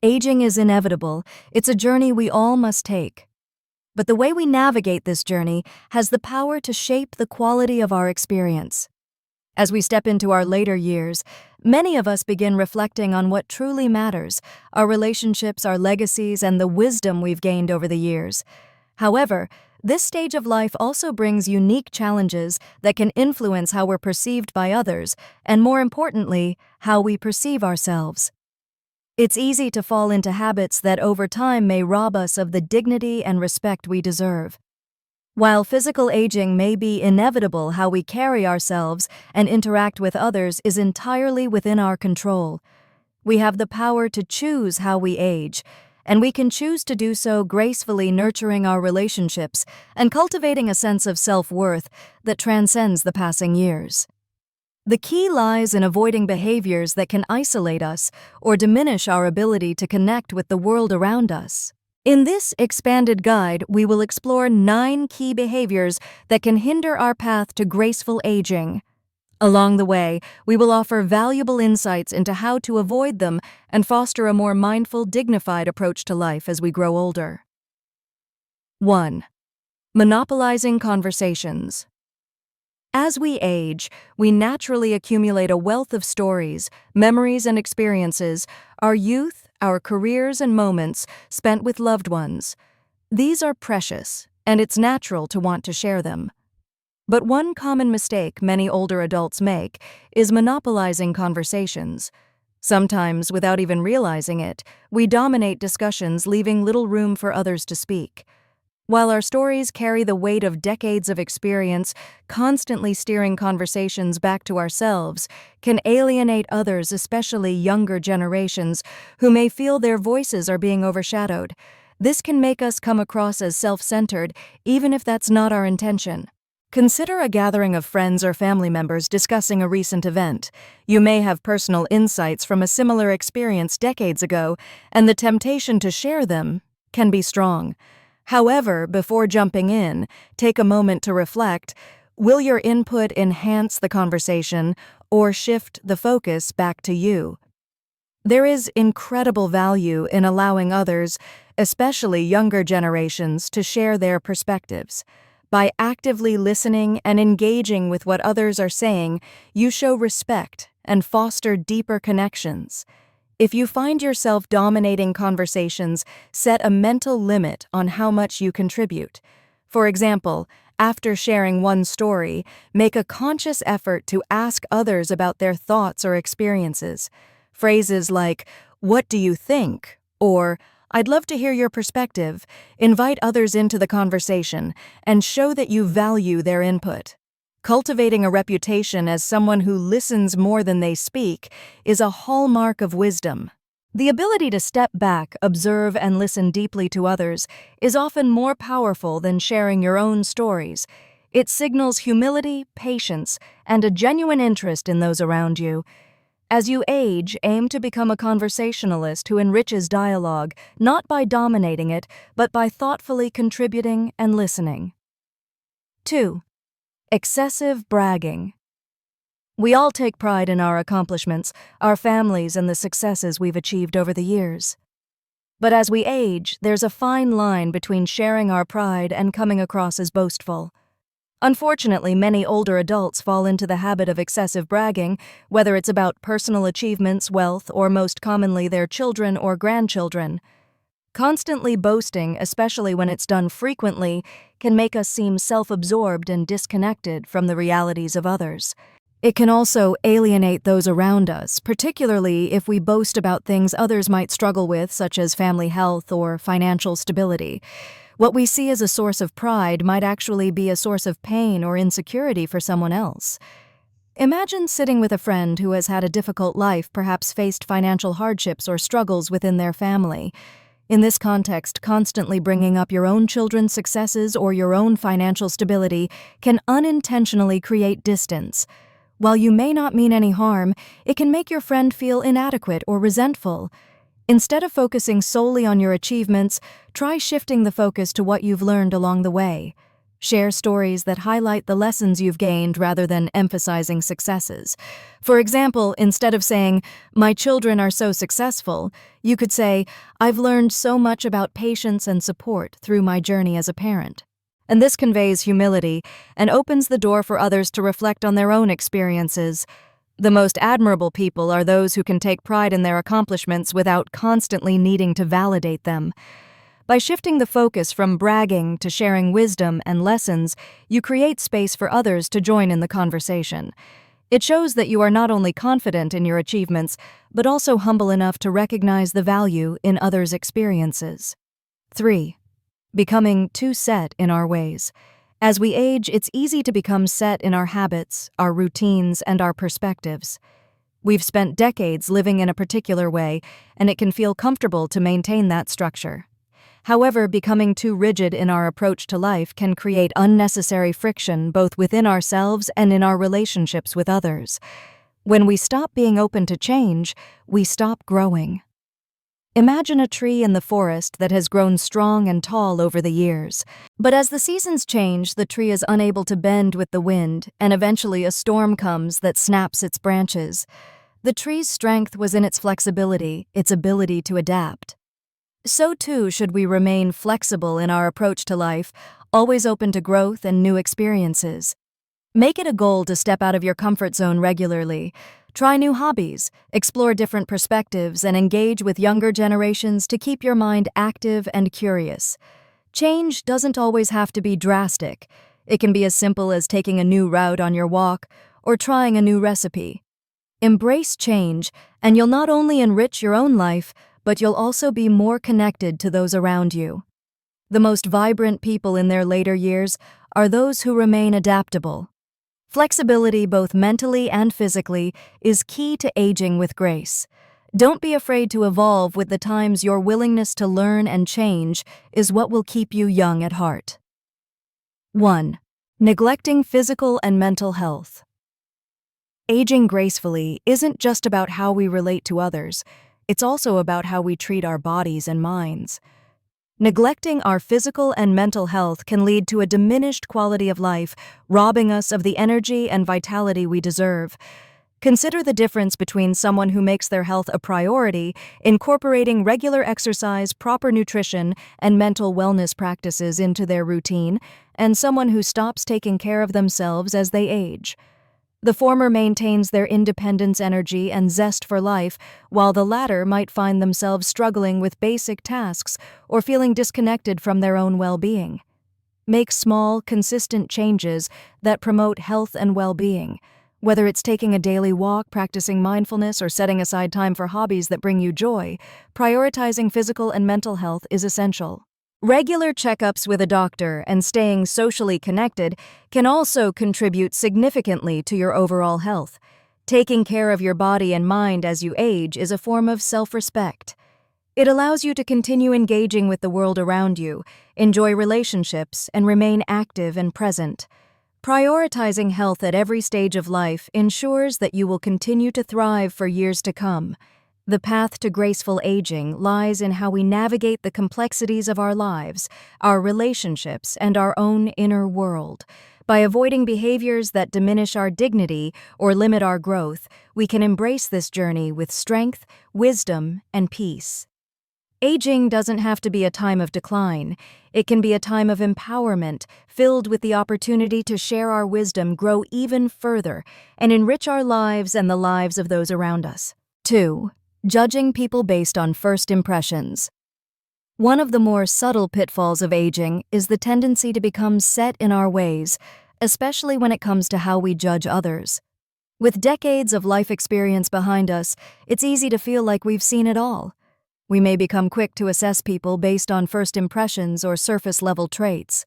Aging is inevitable. It's a journey we all must take. But the way we navigate this journey has the power to shape the quality of our experience. As we step into our later years, many of us begin reflecting on what truly matters, our relationships, our legacies, and the wisdom we've gained over the years. However, this stage of life also brings unique challenges that can influence how we're perceived by others, and more importantly, how we perceive ourselves. It's easy to fall into habits that over time may rob us of the dignity and respect we deserve. While physical aging may be inevitable, how we carry ourselves and interact with others is entirely within our control. We have the power to choose how we age, and we can choose to do so gracefully, nurturing our relationships and cultivating a sense of self-worth that transcends the passing years. The key lies in avoiding behaviors that can isolate us or diminish our ability to connect with the world around us. In this expanded guide, we will explore 9 key behaviors that can hinder our path to graceful aging. Along the way, we will offer valuable insights into how to avoid them and foster a more mindful, dignified approach to life as we grow older. 1. Monopolizing conversations. As we age, we naturally accumulate a wealth of stories, memories, and experiences, our youth, our careers, and moments spent with loved ones. These are precious, and it's natural to want to share them. But one common mistake many older adults make is monopolizing conversations. Sometimes, without even realizing it, we dominate discussions, leaving little room for others to speak. While our stories carry the weight of decades of experience, constantly steering conversations back to ourselves can alienate others, especially younger generations, who may feel their voices are being overshadowed. This can make us come across as self-centered, even if that's not our intention. Consider a gathering of friends or family members discussing a recent event. You may have personal insights from a similar experience decades ago, and the temptation to share them can be strong. However, before jumping in, take a moment to reflect. Will your input enhance the conversation or shift the focus back to you? There is incredible value in allowing others, especially younger generations, to share their perspectives. By actively listening and engaging with what others are saying, you show respect and foster deeper connections. If you find yourself dominating conversations, set a mental limit on how much you contribute. For example, after sharing one story, make a conscious effort to ask others about their thoughts or experiences. Phrases like, "What do you think?" or "I'd love to hear your perspective" invite others into the conversation and show that you value their input. Cultivating a reputation as someone who listens more than they speak is a hallmark of wisdom. The ability to step back, observe, and listen deeply to others is often more powerful than sharing your own stories. It signals humility, patience, and a genuine interest in those around you. As you age, aim to become a conversationalist who enriches dialogue, not by dominating it, but by thoughtfully contributing and listening. 2. Excessive bragging. We all take pride in our accomplishments, our families, and the successes we've achieved over the years. But as we age, there's a fine line between sharing our pride and coming across as boastful. Unfortunately, many older adults fall into the habit of excessive bragging, whether it's about personal achievements, wealth, or most commonly their children or grandchildren. Constantly boasting, especially when it's done frequently, can make us seem self-absorbed and disconnected from the realities of others. It can also alienate those around us, particularly if we boast about things others might struggle with, such as family health or financial stability. What we see as a source of pride might actually be a source of pain or insecurity for someone else. Imagine sitting with a friend who has had a difficult life, perhaps faced financial hardships or struggles within their family. In this context, constantly bringing up your own children's successes or your own financial stability can unintentionally create distance. While you may not mean any harm, it can make your friend feel inadequate or resentful. Instead of focusing solely on your achievements, try shifting the focus to what you've learned along the way. Share stories that highlight the lessons you've gained rather than emphasizing successes. For example, instead of saying, "My children are so successful," you could say, "I've learned so much about patience and support through my journey as a parent." And this conveys humility and opens the door for others to reflect on their own experiences. The most admirable people are those who can take pride in their accomplishments without constantly needing to validate them. By shifting the focus from bragging to sharing wisdom and lessons, you create space for others to join in the conversation. It shows that you are not only confident in your achievements, but also humble enough to recognize the value in others' experiences. 3. Becoming too set in our ways. As we age, it's easy to become set in our habits, our routines, and our perspectives. We've spent decades living in a particular way, and it can feel comfortable to maintain that structure. However, becoming too rigid in our approach to life can create unnecessary friction both within ourselves and in our relationships with others. When we stop being open to change, we stop growing. Imagine a tree in the forest that has grown strong and tall over the years. But as the seasons change, the tree is unable to bend with the wind, and eventually a storm comes that snaps its branches. The tree's strength was in its flexibility, its ability to adapt. So too should we remain flexible in our approach to life, always open to growth and new experiences. Make it a goal to step out of your comfort zone regularly. Try new hobbies, explore different perspectives, and engage with younger generations to keep your mind active and curious. Change doesn't always have to be drastic. It can be as simple as taking a new route on your walk or trying a new recipe. Embrace change, and you'll not only enrich your own life, but you'll also be more connected to those around you. The most vibrant people in their later years are those who remain adaptable. Flexibility, both mentally and physically, is key to aging with grace. Don't be afraid to evolve with the times. Your willingness to learn and change is what will keep you young at heart. 1. Neglecting physical and mental health. Aging gracefully isn't just about how we relate to others. It's also about how we treat our bodies and minds. Neglecting our physical and mental health can lead to a diminished quality of life, robbing us of the energy and vitality we deserve. Consider the difference between someone who makes their health a priority, incorporating regular exercise, proper nutrition, and mental wellness practices into their routine, and someone who stops taking care of themselves as they age. The former maintains their independence, energy, and zest for life, while the latter might find themselves struggling with basic tasks or feeling disconnected from their own well-being. Make small, consistent changes that promote health and well-being. Whether it's taking a daily walk, practicing mindfulness, or setting aside time for hobbies that bring you joy, prioritizing physical and mental health is essential. Regular checkups with a doctor and staying socially connected can also contribute significantly to your overall health. Taking care of your body and mind as you age is a form of self-respect. It allows you to continue engaging with the world around you, enjoy relationships, and remain active and present. Prioritizing health at every stage of life ensures that you will continue to thrive for years to come. The path to graceful aging lies in how we navigate the complexities of our lives, our relationships, and our own inner world. By avoiding behaviors that diminish our dignity or limit our growth, we can embrace this journey with strength, wisdom, and peace. Aging doesn't have to be a time of decline. It can be a time of empowerment, filled with the opportunity to share our wisdom, grow even further, and enrich our lives and the lives of those around us. 2. Judging people based on first impressions. One of the more subtle pitfalls of aging is the tendency to become set in our ways, especially when it comes to how we judge others. With decades of life experience behind us, it's easy to feel like we've seen it all. We may become quick to assess people based on first impressions or surface-level traits.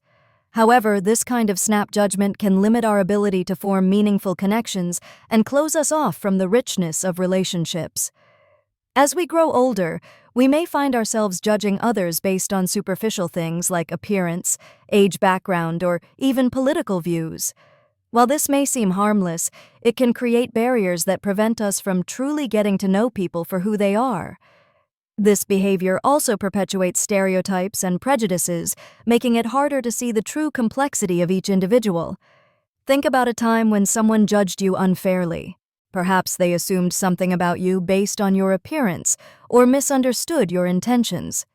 However, this kind of snap judgment can limit our ability to form meaningful connections and close us off from the richness of relationships. As we grow older, we may find ourselves judging others based on superficial things like appearance, age, background, or even political views. While this may seem harmless, it can create barriers that prevent us from truly getting to know people for who they are. This behavior also perpetuates stereotypes and prejudices, making it harder to see the true complexity of each individual. Think about a time when someone judged you unfairly. Perhaps they assumed something about you based on your appearance or misunderstood your intentions.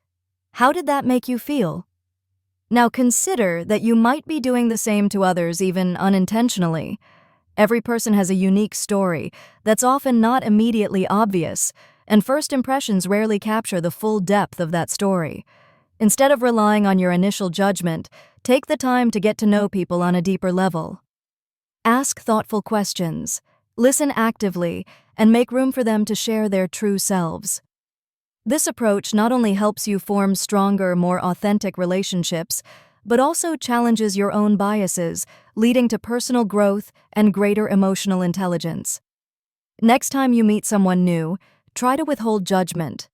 How did that make you feel? Now consider that you might be doing the same to others even unintentionally. Every person has a unique story that's often not immediately obvious, and first impressions rarely capture the full depth of that story. Instead of relying on your initial judgment, take the time to get to know people on a deeper level. Ask thoughtful questions, listen actively, and make room for them to share their true selves. This approach not only helps you form stronger, more authentic relationships, but also challenges your own biases, leading to personal growth and greater emotional intelligence. Next time you meet someone new, try to withhold judgment.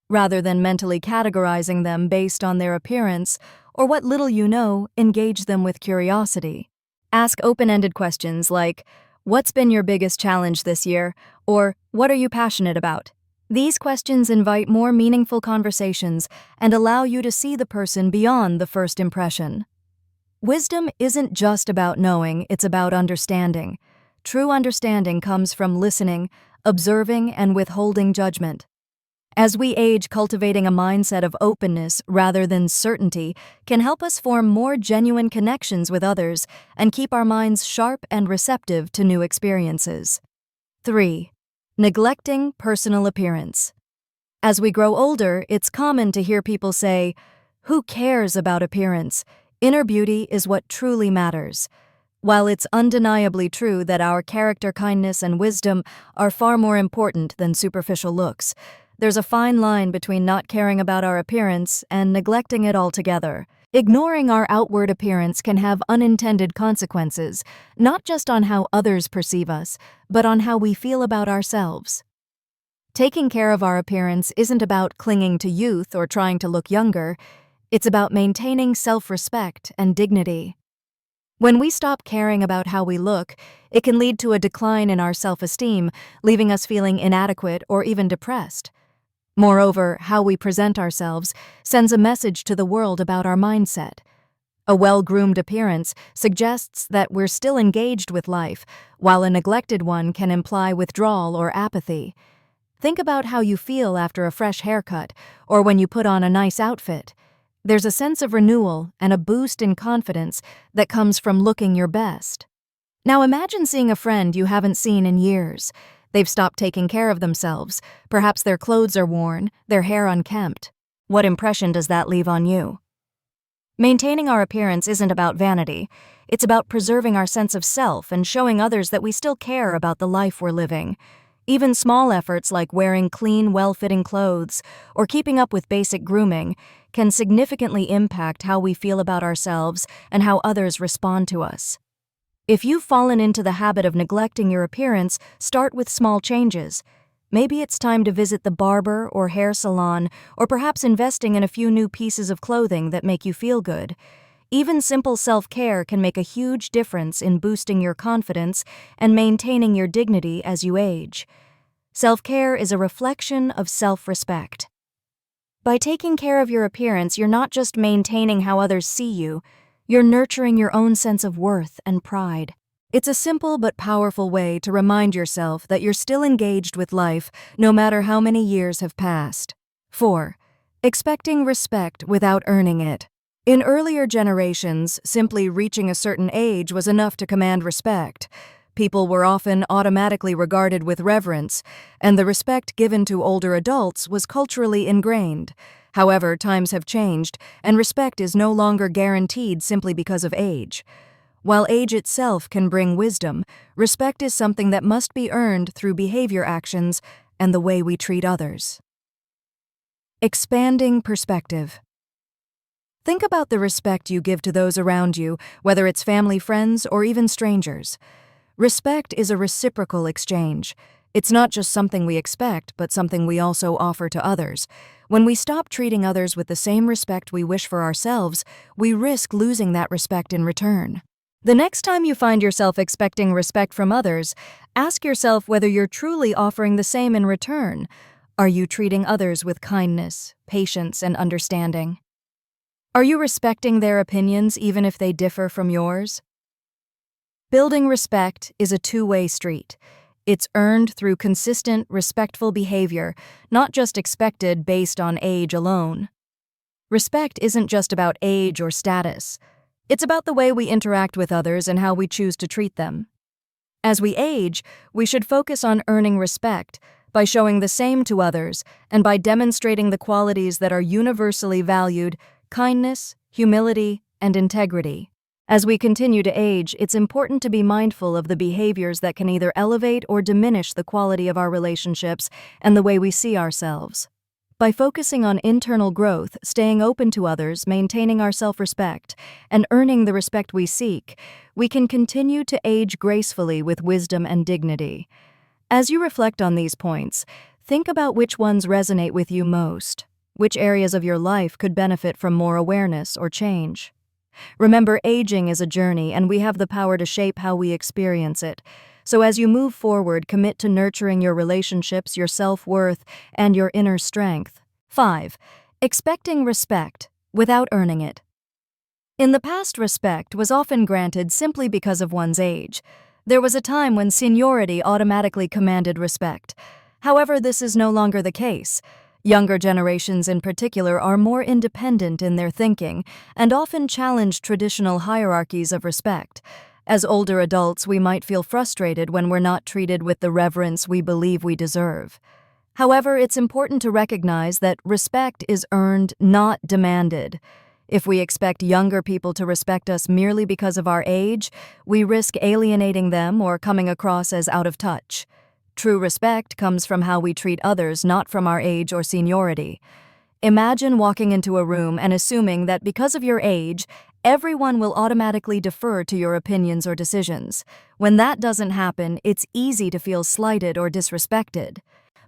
Rather than mentally categorizing them based on their appearance or what little you know, engage them with curiosity. Ask open-ended questions like, "What's been your biggest challenge this year?" or "What are you passionate about?" These questions invite more meaningful conversations and allow you to see the person beyond the first impression. Wisdom isn't just about knowing, it's about understanding. True understanding comes from listening, observing, and withholding judgment. As we age, cultivating a mindset of openness rather than certainty can help us form more genuine connections with others and keep our minds sharp and receptive to new experiences. 3. Neglecting personal appearance. As we grow older, it's common to hear people say, "Who cares about appearance? Inner beauty is what truly matters." While it's undeniably true that our character, kindness, and wisdom are far more important than superficial looks, there's a fine line between not caring about our appearance and neglecting it altogether. Ignoring our outward appearance can have unintended consequences, not just on how others perceive us, but on how we feel about ourselves. Taking care of our appearance isn't about clinging to youth or trying to look younger. It's about maintaining self-respect and dignity. When we stop caring about how we look, it can lead to a decline in our self-esteem, leaving us feeling inadequate or even depressed. Moreover, how we present ourselves sends a message to the world about our mindset. A well-groomed appearance suggests that we're still engaged with life, while a neglected one can imply withdrawal or apathy. Think about how you feel after a fresh haircut or when you put on a nice outfit. There's a sense of renewal and a boost in confidence that comes from looking your best. Now imagine seeing a friend you haven't seen in years. They've stopped taking care of themselves. Perhaps their clothes are worn, their hair unkempt. What impression does that leave on you? Maintaining our appearance isn't about vanity. It's about preserving our sense of self and showing others that we still care about the life we're living. Even small efforts like wearing clean, well-fitting clothes or keeping up with basic grooming can significantly impact how we feel about ourselves and how others respond to us. If you've fallen into the habit of neglecting your appearance, start with small changes. Maybe it's time to visit the barber or hair salon, or perhaps investing in a few new pieces of clothing that make you feel good. Even simple self-care can make a huge difference in boosting your confidence and maintaining your dignity as you age. Self-care is a reflection of self-respect. By taking care of your appearance, you're not just maintaining how others see you, you're nurturing your own sense of worth and pride. It's a simple but powerful way to remind yourself that you're still engaged with life, no matter how many years have passed. 4. Expecting respect without earning it. In earlier generations, simply reaching a certain age was enough to command respect. People were often automatically regarded with reverence, and the respect given to older adults was culturally ingrained. However, times have changed, and respect is no longer guaranteed simply because of age. While age itself can bring wisdom, respect is something that must be earned through behavior actions and the way we treat others. Expanding perspective. Think about the respect you give to those around you, whether it's family, friends, or even strangers. Respect is a reciprocal exchange. It's not just something we expect, but something we also offer to others. When we stop treating others with the same respect we wish for ourselves, we risk losing that respect in return. The next time you find yourself expecting respect from others, ask yourself whether you're truly offering the same in return. Are you treating others with kindness, patience, and understanding? Are you respecting their opinions even if they differ from yours? Building respect is a two-way street. It's earned through consistent, respectful behavior, not just expected based on age alone. Respect isn't just about age or status. It's about the way we interact with others and how we choose to treat them. As we age, we should focus on earning respect by showing the same to others and by demonstrating the qualities that are universally valued: kindness, humility, and integrity. As we continue to age, it's important to be mindful of the behaviors that can either elevate or diminish the quality of our relationships and the way we see ourselves. By focusing on internal growth, staying open to others, maintaining our self-respect, and earning the respect we seek, we can continue to age gracefully with wisdom and dignity. As you reflect on these points, think about which ones resonate with you most. Which areas of your life could benefit from more awareness or change? Remember, aging is a journey, and we have the power to shape how we experience it. So as you move forward, commit to nurturing your relationships, your self-worth, and your inner strength. 5. Expecting respect without earning it. In the past, respect was often granted simply because of one's age. There was a time when seniority automatically commanded respect. However, this is no longer the case. Younger generations in particular are more independent in their thinking and often challenge traditional hierarchies of respect. As older adults, we might feel frustrated when we're not treated with the reverence we believe we deserve. However, it's important to recognize that respect is earned, not demanded. If we expect younger people to respect us merely because of our age, we risk alienating them or coming across as out of touch. True respect comes from how we treat others, not from our age or seniority. Imagine walking into a room and assuming that because of your age, everyone will automatically defer to your opinions or decisions. When that doesn't happen, it's easy to feel slighted or disrespected.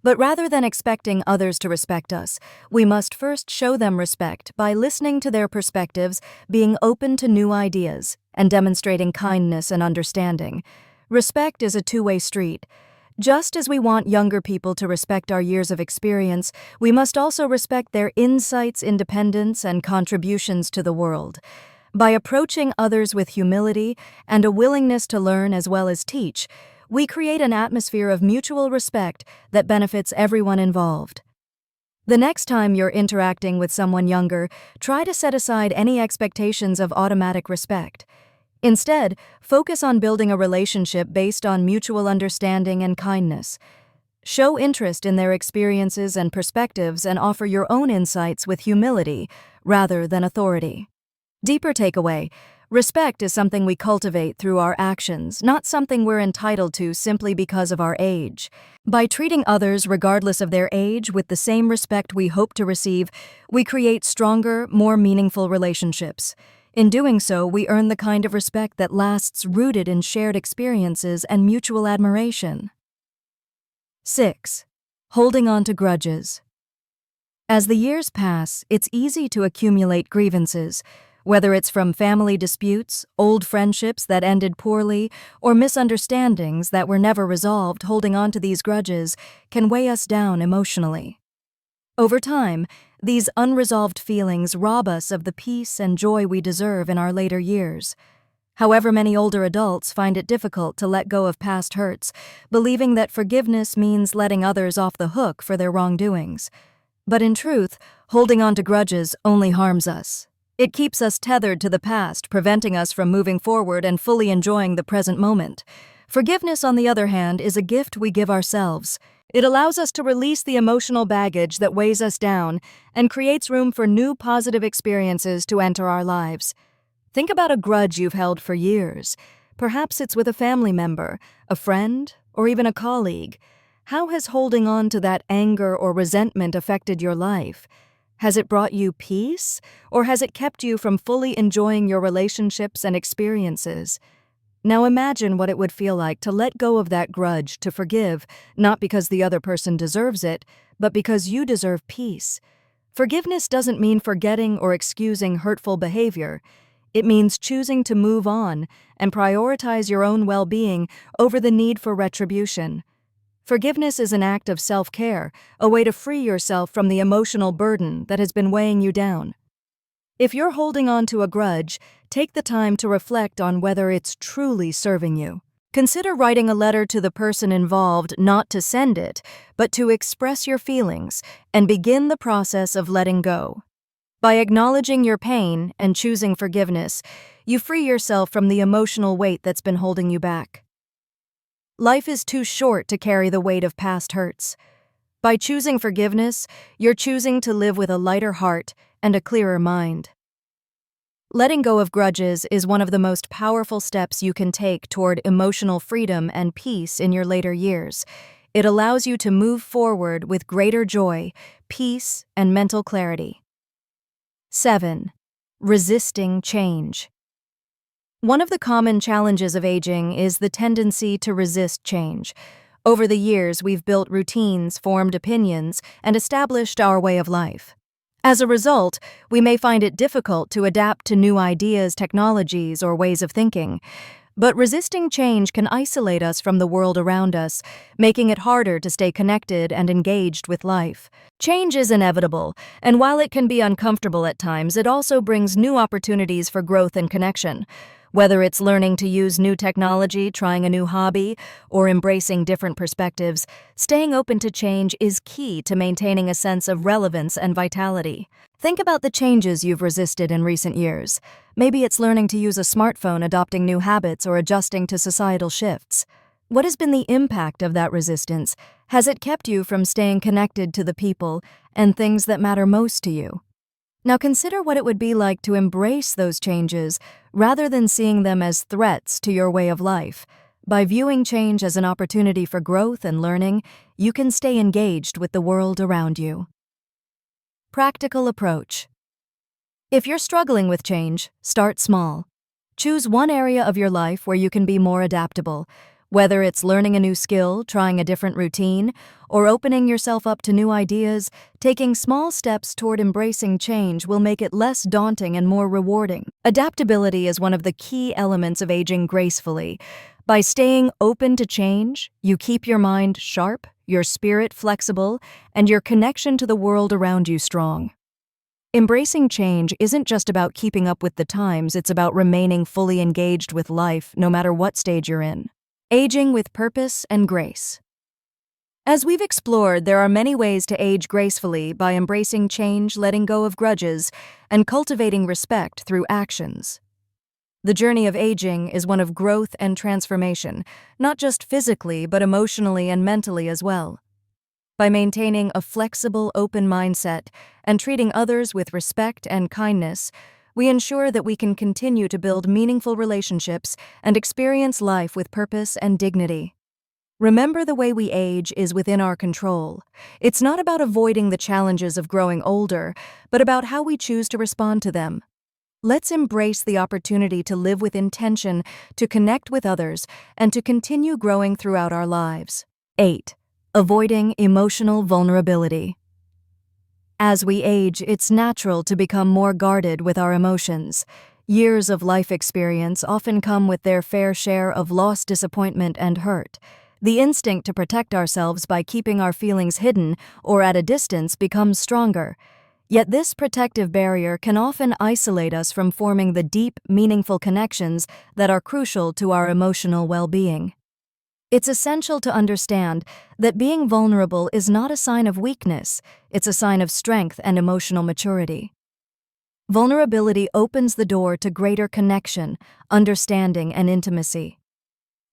But rather than expecting others to respect us, we must first show them respect by listening to their perspectives, being open to new ideas, and demonstrating kindness and understanding. Respect is a two-way street. Just as we want younger people to respect our years of experience, we must also respect their insights, independence, and contributions to the world. By approaching others with humility and a willingness to learn as well as teach, we create an atmosphere of mutual respect that benefits everyone involved. The next time you're interacting with someone younger, try to set aside any expectations of automatic respect. Instead, focus on building a relationship based on mutual understanding and kindness. Show interest in their experiences and perspectives and offer your own insights with humility rather than authority. Deeper takeaway: respect is something we cultivate through our actions, not something we're entitled to simply because of our age. By treating others regardless of their age with the same respect we hope to receive, we create stronger, more meaningful relationships. In doing so, we earn the kind of respect that lasts, rooted in shared experiences and mutual admiration. 6. Holding on to grudges. As the years pass, it's easy to accumulate grievances, whether it's from family disputes, old friendships that ended poorly, or misunderstandings that were never resolved. Holding on to these grudges can weigh us down emotionally. Over time, these unresolved feelings rob us of the peace and joy we deserve in our later years. However, many older adults find it difficult to let go of past hurts, believing that forgiveness means letting others off the hook for their wrongdoings. But in truth, holding on to grudges only harms us. It keeps us tethered to the past, preventing us from moving forward and fully enjoying the present moment. Forgiveness, on the other hand, is a gift we give ourselves. It allows us to release the emotional baggage that weighs us down and creates room for new positive experiences to enter our lives. Think about a grudge you've held for years. Perhaps it's with a family member, a friend, or even a colleague. How has holding on to that anger or resentment affected your life? Has it brought you peace, or has it kept you from fully enjoying your relationships and experiences? Now imagine what it would feel like to let go of that grudge, to forgive, not because the other person deserves it, but because you deserve peace. Forgiveness doesn't mean forgetting or excusing hurtful behavior. It means choosing to move on and prioritize your own well-being over the need for retribution. Forgiveness is an act of self-care, a way to free yourself from the emotional burden that has been weighing you down. If you're holding on to a grudge, take the time to reflect on whether it's truly serving you. Consider writing a letter to the person involved, not to send it, but to express your feelings and begin the process of letting go. By acknowledging your pain and choosing forgiveness, you free yourself from the emotional weight that's been holding you back. Life is too short to carry the weight of past hurts. By choosing forgiveness, you're choosing to live with a lighter heart and a clearer mind. Letting go of grudges is one of the most powerful steps you can take toward emotional freedom and peace in your later years. It allows you to move forward with greater joy, peace, and mental clarity. 7. Resisting change. One of the common challenges of aging is the tendency to resist change. Over the years, we've built routines, formed opinions, and established our way of life. As a result, we may find it difficult to adapt to new ideas, technologies, or ways of thinking. But resisting change can isolate us from the world around us, making it harder to stay connected and engaged with life. Change is inevitable, and while it can be uncomfortable at times, it also brings new opportunities for growth and connection. Whether it's learning to use new technology, trying a new hobby, or embracing different perspectives, staying open to change is key to maintaining a sense of relevance and vitality. Think about the changes you've resisted in recent years. Maybe it's learning to use a smartphone, adopting new habits, or adjusting to societal shifts. What has been the impact of that resistance? Has it kept you from staying connected to the people and things that matter most to you? Now consider what it would be like to embrace those changes rather than seeing them as threats to your way of life. By viewing change as an opportunity for growth and learning, you can stay engaged with the world around you. Practical approach. If you're struggling with change, start small. Choose one area of your life where you can be more adaptable. Whether it's learning a new skill, trying a different routine, or opening yourself up to new ideas, taking small steps toward embracing change will make it less daunting and more rewarding. Adaptability is one of the key elements of aging gracefully. By staying open to change, you keep your mind sharp, your spirit flexible, and your connection to the world around you strong. Embracing change isn't just about keeping up with the times, it's about remaining fully engaged with life no matter what stage you're in. Aging with purpose and grace. As we've explored, there are many ways to age gracefully by embracing change, letting go of grudges, and cultivating respect through actions. The journey of aging is one of growth and transformation, not just physically but emotionally and mentally as well. By maintaining a flexible, open mindset and treating others with respect and kindness, we ensure that we can continue to build meaningful relationships and experience life with purpose and dignity. Remember, the way we age is within our control. It's not about avoiding the challenges of growing older, but about how we choose to respond to them. Let's embrace the opportunity to live with intention, to connect with others, and to continue growing throughout our lives. 8. Avoiding emotional vulnerability. As we age, it's natural to become more guarded with our emotions. Years of life experience often come with their fair share of loss, disappointment, and hurt. The instinct to protect ourselves by keeping our feelings hidden or at a distance becomes stronger. Yet this protective barrier can often isolate us from forming the deep, meaningful connections that are crucial to our emotional well-being. It's essential to understand that being vulnerable is not a sign of weakness, it's a sign of strength and emotional maturity. Vulnerability opens the door to greater connection, understanding, and intimacy.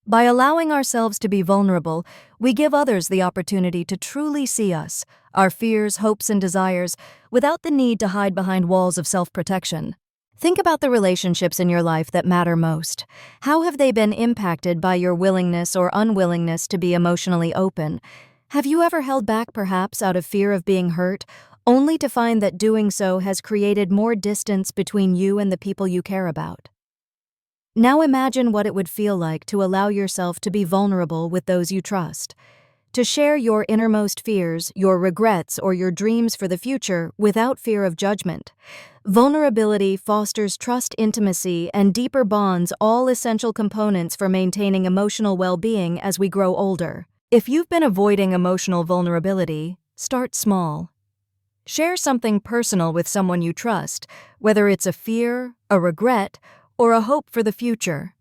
By allowing ourselves to be vulnerable, we give others the opportunity to truly see us, our fears, hopes, and desires, without the need to hide behind walls of self-protection. Think about the relationships in your life that matter most. How have they been impacted by your willingness or unwillingness to be emotionally open? Have you ever held back, perhaps out of fear of being hurt, only to find that doing so has created more distance between you and the people you care about? Now imagine what it would feel like to allow yourself to be vulnerable with those you trust. To share your innermost fears, your regrets, or your dreams for the future without fear of judgment. Vulnerability fosters trust, intimacy, and deeper bonds, all essential components for maintaining emotional well-being as we grow older. If you've been avoiding emotional vulnerability, start small. Share something personal with someone you trust, whether it's a fear, a regret, or a hope for the future.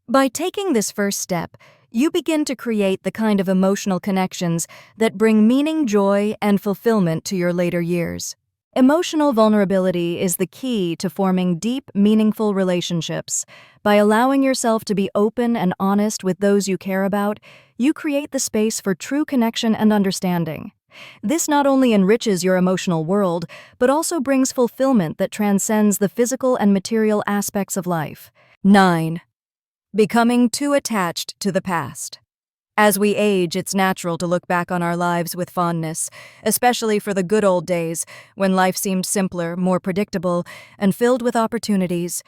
By taking this first step, you begin to create the kind of emotional connections that bring meaning, joy, and fulfillment to your later years. Emotional vulnerability is the key to forming deep, meaningful relationships. By allowing yourself to be open and honest with those you care about, you create the space for true connection and understanding. This not only enriches your emotional world, but also brings fulfillment that transcends the physical and material aspects of life. 9. Becoming too attached to the past. As we age, it's natural to look back on our lives with fondness, especially for the good old days when life seemed simpler, more predictable, and filled with opportunities.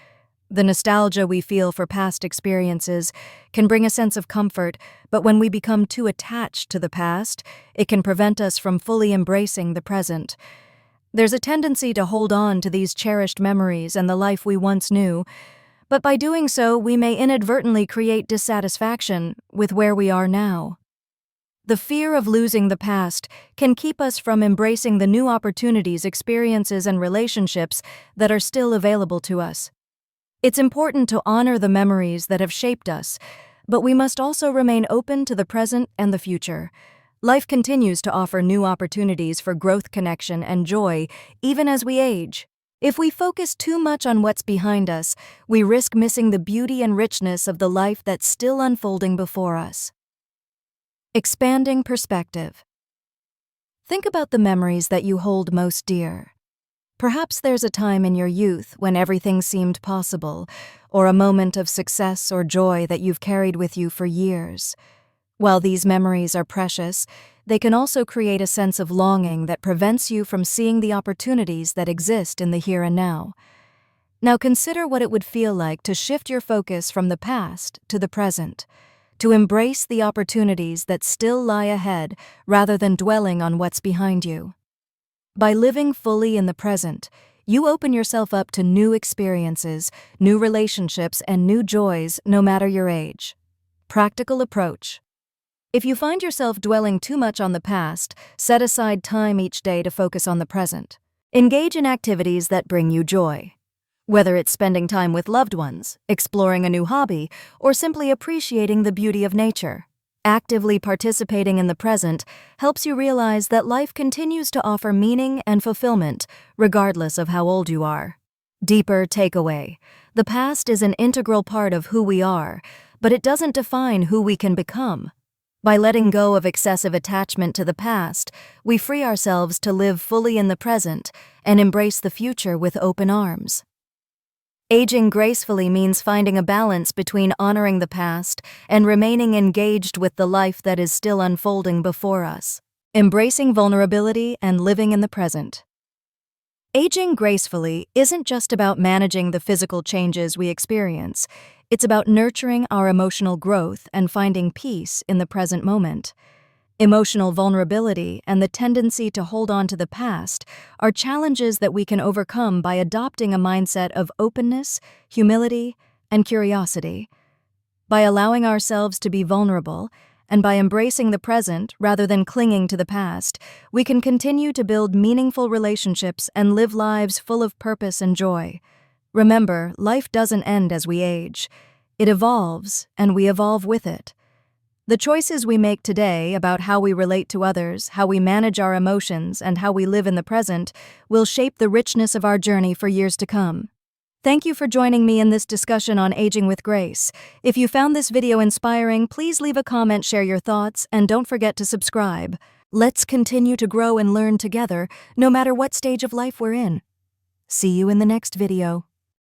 The nostalgia we feel for past experiences can bring a sense of comfort, but when we become too attached to the past, it can prevent us from fully embracing the present. There's a tendency to hold on to these cherished memories and the life we once knew, but by doing so, we may inadvertently create dissatisfaction with where we are now. The fear of losing the past can keep us from embracing the new opportunities, experiences, and relationships that are still available to us. It's important to honor the memories that have shaped us, but we must also remain open to the present and the future. Life continues to offer new opportunities for growth, connection, and joy, even as we age. If we focus too much on what's behind us, we risk missing the beauty and richness of the life that's still unfolding before us. Expanding perspective. Think about the memories that you hold most dear. Perhaps there's a time in your youth when everything seemed possible, or a moment of success or joy that you've carried with you for years. While these memories are precious, they can also create a sense of longing that prevents you from seeing the opportunities that exist in the here and now. Now consider what it would feel like to shift your focus from the past to the present, to embrace the opportunities that still lie ahead rather than dwelling on what's behind you. By living fully in the present, you open yourself up to new experiences, new relationships, and new joys, no matter your age. Practical approach. If you find yourself dwelling too much on the past, set aside time each day to focus on the present. Engage in activities that bring you joy. Whether it's spending time with loved ones, exploring a new hobby, or simply appreciating the beauty of nature. Actively participating in the present helps you realize that life continues to offer meaning and fulfillment, regardless of how old you are. Deeper takeaway. The past is an integral part of who we are, but it doesn't define who we can become. By letting go of excessive attachment to the past, we free ourselves to live fully in the present and embrace the future with open arms. Aging gracefully means finding a balance between honoring the past and remaining engaged with the life that is still unfolding before us. Embracing vulnerability and living in the present. Aging gracefully isn't just about managing the physical changes we experience. It's about nurturing our emotional growth and finding peace in the present moment. Emotional vulnerability and the tendency to hold on to the past are challenges that we can overcome by adopting a mindset of openness, humility, and curiosity. By allowing ourselves to be vulnerable, and by embracing the present rather than clinging to the past, we can continue to build meaningful relationships and live lives full of purpose and joy. Remember, life doesn't end as we age. It evolves, and we evolve with it. The choices we make today about how we relate to others, how we manage our emotions, and how we live in the present will shape the richness of our journey for years to come. Thank you for joining me in this discussion on aging with grace. If you found this video inspiring, please leave a comment, share your thoughts, and don't forget to subscribe. Let's continue to grow and learn together, no matter what stage of life we're in. See you in the next video.